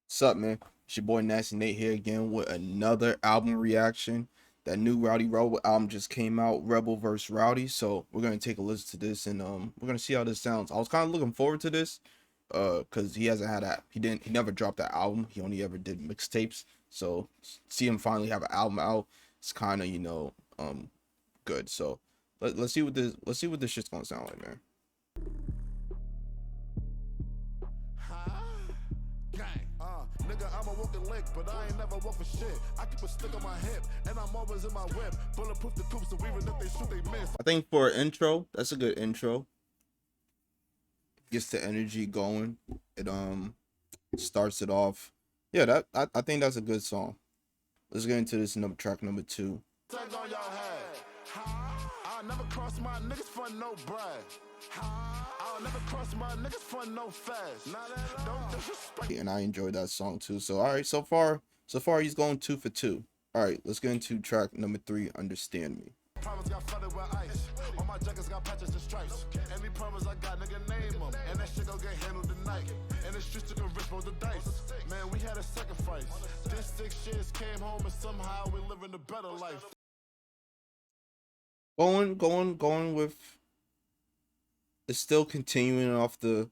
What's up, man? It's your boy Nasty Nate here again with another album reaction. That new Rowdy Rebel album just came out, Rebel vs. Rowdy. So we're gonna take a listen to this and we're gonna see how this sounds. I was kind of looking forward to this, cause he hasn't had that. He never dropped that album. He only ever did mixtapes. So see him finally have an album out. It's kind of good. So let's see what this shit's gonna sound like, man. Nigga, I'm a walking link, but I ain't never walk for shit. I keep a stick on my hip, and I'm always in my whip. Bulletproof the coops, so even if they shoot, they miss. I think for an intro, that's a good intro. Gets the energy going. It starts it off. Yeah, I think that's a good song. Let's get into this track number 2. Tag on y'all head. I'll never cross my niggas for no bread. I'll never cross my niggas for no fast. Don't disrespect. And I enjoyed that song too. So all right, so far he's going 2 for 2. All right, let's get into track number 3, Understand Me. Promise got flooded with ice. All my jackets got patches and stripes. Any promise I got, nigga, name them. And that shit gon' get handled tonight. And the streets took a risk, roll the dice. Man, we had a sacrifice. This 6 years came home and somehow we living a better life. Going with, it's still continuing off the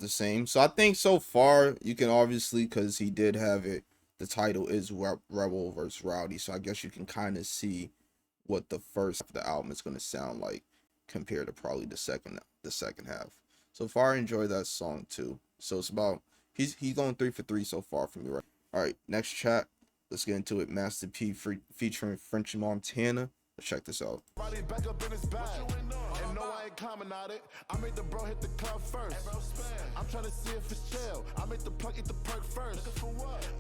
same. So I think so far you can obviously, because he did have it, the title is Rebel vs. Rowdy. So I guess you can kind of see what the first half of the album is going to sound like compared to probably the second half. So far I enjoy that song too. So it's about, he's going 3 for 3 so far for me, right? All right, next track, let's get into it. Master P featuring French Montana. Let's check this out. Rowdy back up in his bag. And no, I ain't comment on it. I made the bro hit the club first. I'm trying to see if it's chill. I made the plug eat the perk first.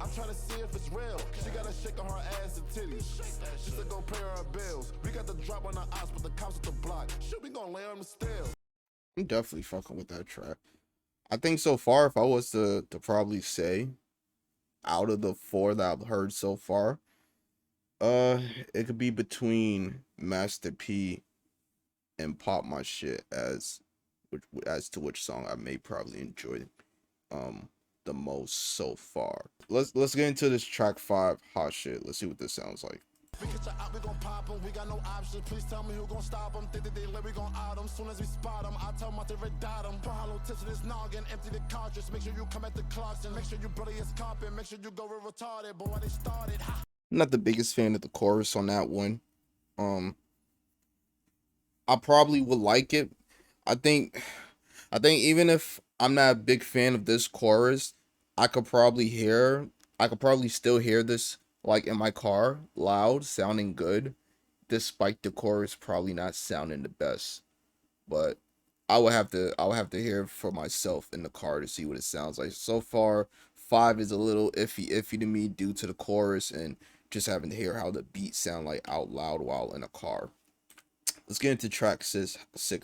I'm trying to see if it's real. She got a shake on her ass and titties. She said go pay her bills. We got the drop on the ops, but the cops at the block. Shit, we gonna lay on them still. I'm definitely fucking with that track. I think so far, if I was to probably say, out of the 4 that I've heard so far, it could be between Master P and Pop My Shit as to which song I may probably enjoy the most so far. Let's get into this track 5, Hot Shit. Let's see what this sounds like. We get you out, we gon' pop them. We got no option. Please tell me who gon' stop them. Think that they let we gon' out them. Soon as we spot them, I tell my favorite dot them. Put hollow tips in this noggin, empty the cartridge. Make sure you come at the clocks and make sure you bloody as comping. Make sure you go real retarded, boy, they started. I'm not the biggest fan of the chorus on that one. I probably would like it. I think even if I'm not a big fan of this chorus, I could probably still hear this like in my car, loud, sounding good, despite the chorus probably not sounding the best. But I would have to hear it for myself in the car to see what it sounds like. So far, 5 is a little iffy to me due to the chorus and just having to hear how the beats sound like out loud while in a car. Let's get into track 6,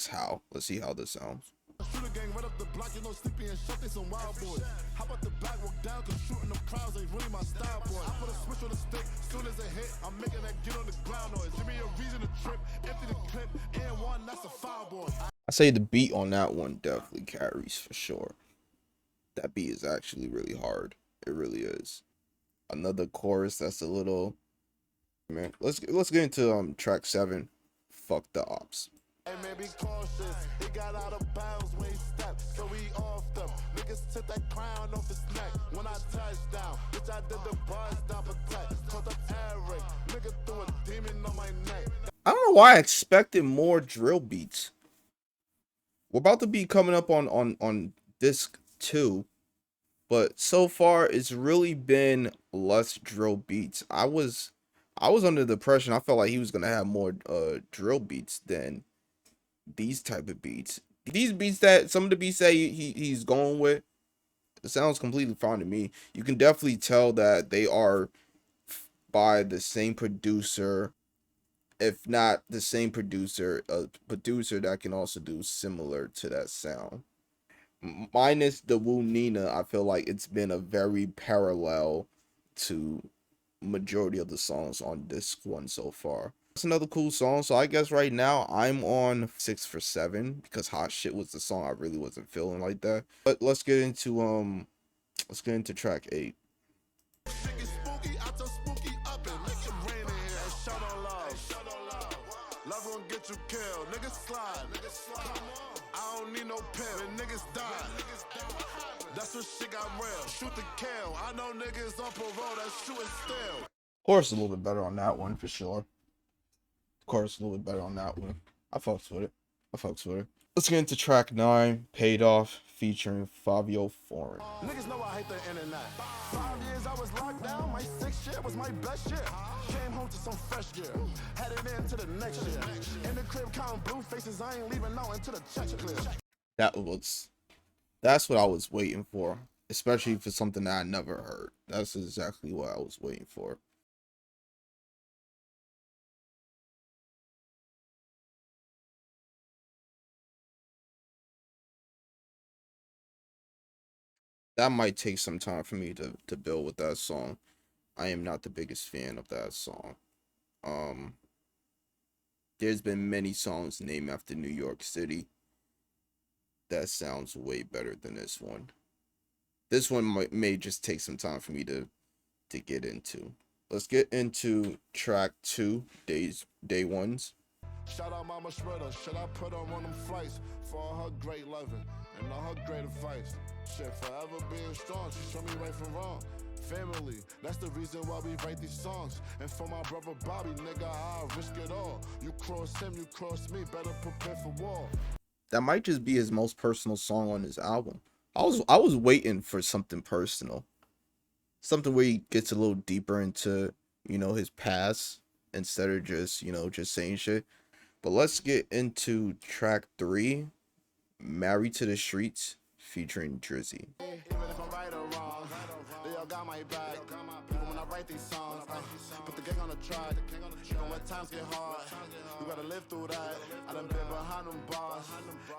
How. Let's see how this sounds. Shooter gang right up the block, you know, sleepy and shut, they some wild boys. How about the back walk down, cause shooting them crowds ain't really my style, boy. I put a switch on the stick, soon as it hit, I'm making that get on the ground noise. Give me a reason to trip, empty the clip, and one, that's a foul, boy. I say the beat on that one definitely carries for sure. That beat is actually really hard. It really is. Another chorus that's a little, man. Let's get into track 7, Fuck the Ops. Hey man, be cautious. He got out of bounds when he stepped, so we off them. Niggas took that crown off his neck when I touched down. Bitch, I did the bars down protect. Caught up Eric. Nigga threw a demon on my neck. I don't know why I expected more drill beats. We're about to be coming up on disc 2, but so far it's really been less drill beats. I was under the impression I felt like he was gonna have more drill beats than these type of beats. These beats, that some of the beats that he's going with, it sounds completely fine to me. You can definitely tell that they are by the same producer, if not the same producer, a producer that can also do similar to that sound. Minus the Wu Nina, I feel like it's been a very parallel to majority of the songs on disc 1 so far. It's another cool song. So I guess right now I'm on 6 for 7 because Hot Shit was the song I really wasn't feeling like that. But let's get into Let's get into track 8. Shit get spooky, I tell spooky up and make it rain in here. And show no love. Love gon' get you killed. Niggas slide. I don't need no pill. And niggas die. That's when shit got real. Shoot the kill. I know niggas on parole that's shooting still. Chorus a little bit better on that one for sure. Chorus a little bit better on that one. I fucks with it. Let's get into track 9, Paid Off, featuring Fabio Foreign. Niggas know I hate the internet. 5 years I was locked down. My 6th year was my best year. Came home to some fresh gear. Headed into the next year. In the crib counting blue faces. I ain't leaving out until the checks clear. That's what I was waiting for. Especially for something that I never heard. That's exactly what I was waiting for. That might take some time for me to build with that song. I am not the biggest fan of that song. There's been many songs named after New York City that sounds way better than this one. This one may just take some time for me to get into. Let's get into track 2, Day Ones. Shout out Mama Shredder. Should I put her on them flights for all her great loving and all her great advice? Shit, forever being strong. She showed me right from wrong. Family, that's the reason why we write these songs. And for my brother Bobby, nigga, I'll risk it all. You cross him, you cross me. Better prepare for war. That might just be his most personal song on his album. I was waiting for something personal. Something where he gets a little deeper into, his past instead of just, just saying shit. But let's get into track 3, Married to the Streets, featuring Drizzy. Even if I'm right or wrong, they all got my back. Even when I write these songs, put the gang on the track. Even when times get hard, you gotta live through that. I done been behind them bars.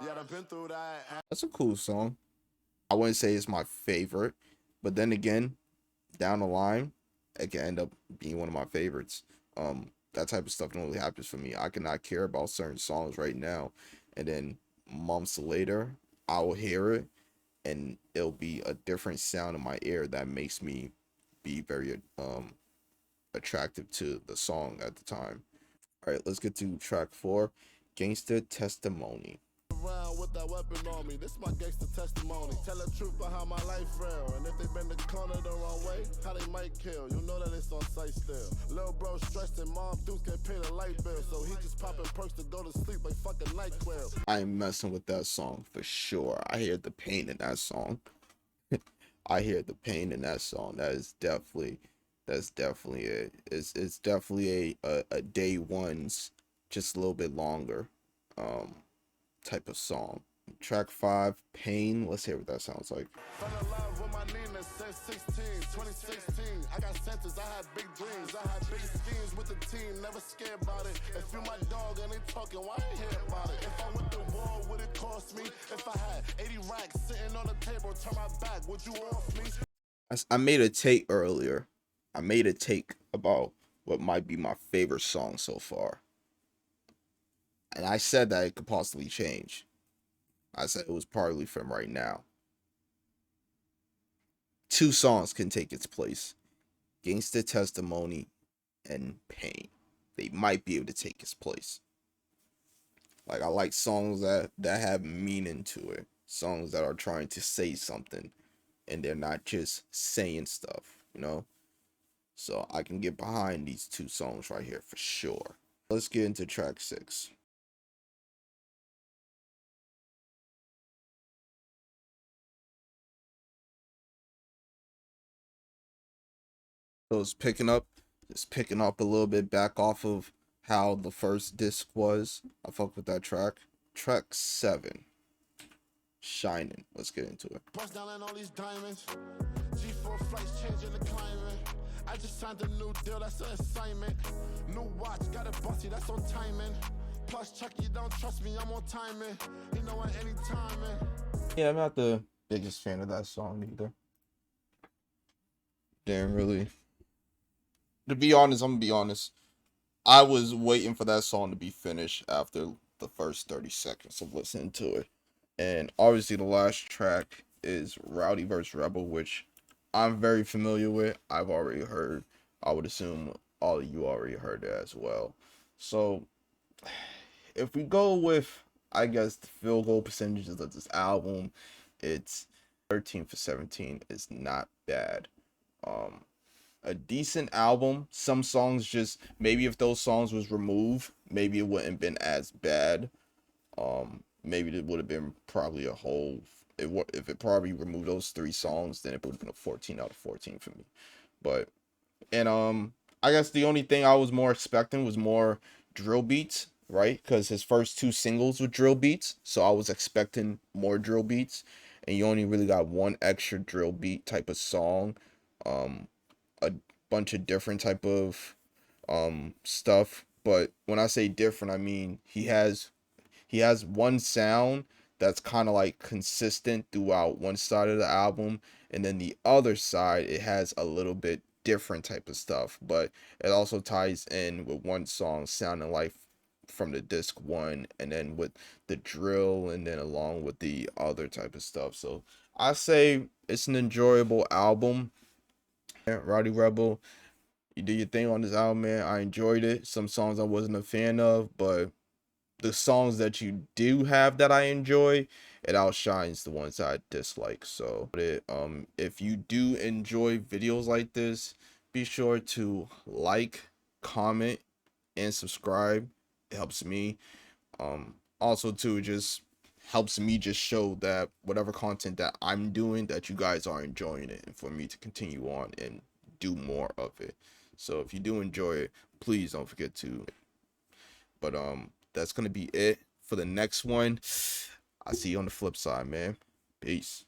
Yeah, I done been through that. That's a cool song. I wouldn't say it's my favorite, but then again, down the line, it can end up being one of my favorites. That type of stuff don't really happens for me. I cannot care about certain songs right now, and then months later, I will hear it, and it'll be a different sound in my ear that makes me be very attractive to the song at the time. All right, let's get to track 4, Gangsta Testimony. Around with that weapon on me, this my gangster testimony. Tell the truth behind my life real. And if they been the corner the wrong way, how they might kill. You know that it's on sight still. Lil bro stressed and mom dudes can't pay the light bill. So he just popping perks to go to sleep like fucking NyQuil. I am messing with that song for sure. I hear the pain in that song. That's definitely it. It's definitely a day one's, just a little bit longer type of song. Track 5, Pain. Let's hear what that sounds like. Fell in love with my Nina since 2016. I got sentences, I had big dreams. I had big schemes with the team, never scared about it. If you my dog and they talking, why ain't hear about it? If I went to war, would it cost me? If I had 80 racks sitting on the table, turn my back, would you off me? I made a take earlier. I made a take about what might be my favorite song so far. And I said that it could possibly change. I said it was partly from right now. 2 songs can take its place. Gangsta Testimony and Pain. They might be able to take its place. Like, I like songs that have meaning to it. Songs that are trying to say something. And they're not just saying stuff, So I can get behind these 2 songs right here for sure. Let's get into track 6. So it's picking up a little bit back off of how the first disc was. I fuck with that track. Track 7, Shining. Let's get into it. Bust down on all these diamonds. G4 flights changing the climate. I just signed a new deal, that's an assignment. New watch, got a bossy, that's on timing. Plus, Chuck, you don't trust me, I'm on timing. You know at any timing. Yeah, I'm not the biggest fan of that song either. Didn't really. To be honest, I'm gonna be honest. I was waiting for that song to be finished after the first 30 seconds of listening to it. And obviously the last track is Rowdy vs. Rebel, which I'm very familiar with. I've already heard. I would assume all of you already heard it as well. So if we go with, I guess, the field goal percentages of this album, it's 13 for 17 is not bad. Um, a decent album. Some songs just, maybe if those songs was removed, maybe it wouldn't have been as bad. Maybe it would have been probably a whole. If it probably removed those three songs, then it would have been a 14 out of 14 for me. But and I guess the only thing I was more expecting was more drill beats, right? Because his first two singles were drill beats, so I was expecting more drill beats, and you only really got one extra drill beat type of song, um, a bunch of different type of stuff. But when I say different, I mean he has one sound that's kind of like consistent throughout one side of the album, and then the other side it has a little bit different type of stuff, but it also ties in with one song sounding like from the disc one, and then with the drill, and then along with the other type of stuff. So I say it's an enjoyable album. Rowdy Rebel, you do your thing on this album, man. I enjoyed it. Some songs I wasn't a fan of, but the songs that you do have that I enjoy, it outshines the ones that I dislike. So if you do enjoy videos like this, be sure to like, comment, and subscribe. It helps me. Also too, just helps me just show that whatever content that I'm doing, that you guys are enjoying it, and for me to continue on and do more of it. So if you do enjoy it, please don't forget to. But that's gonna be it for the next one. I'll see you on the flip side, man. Peace.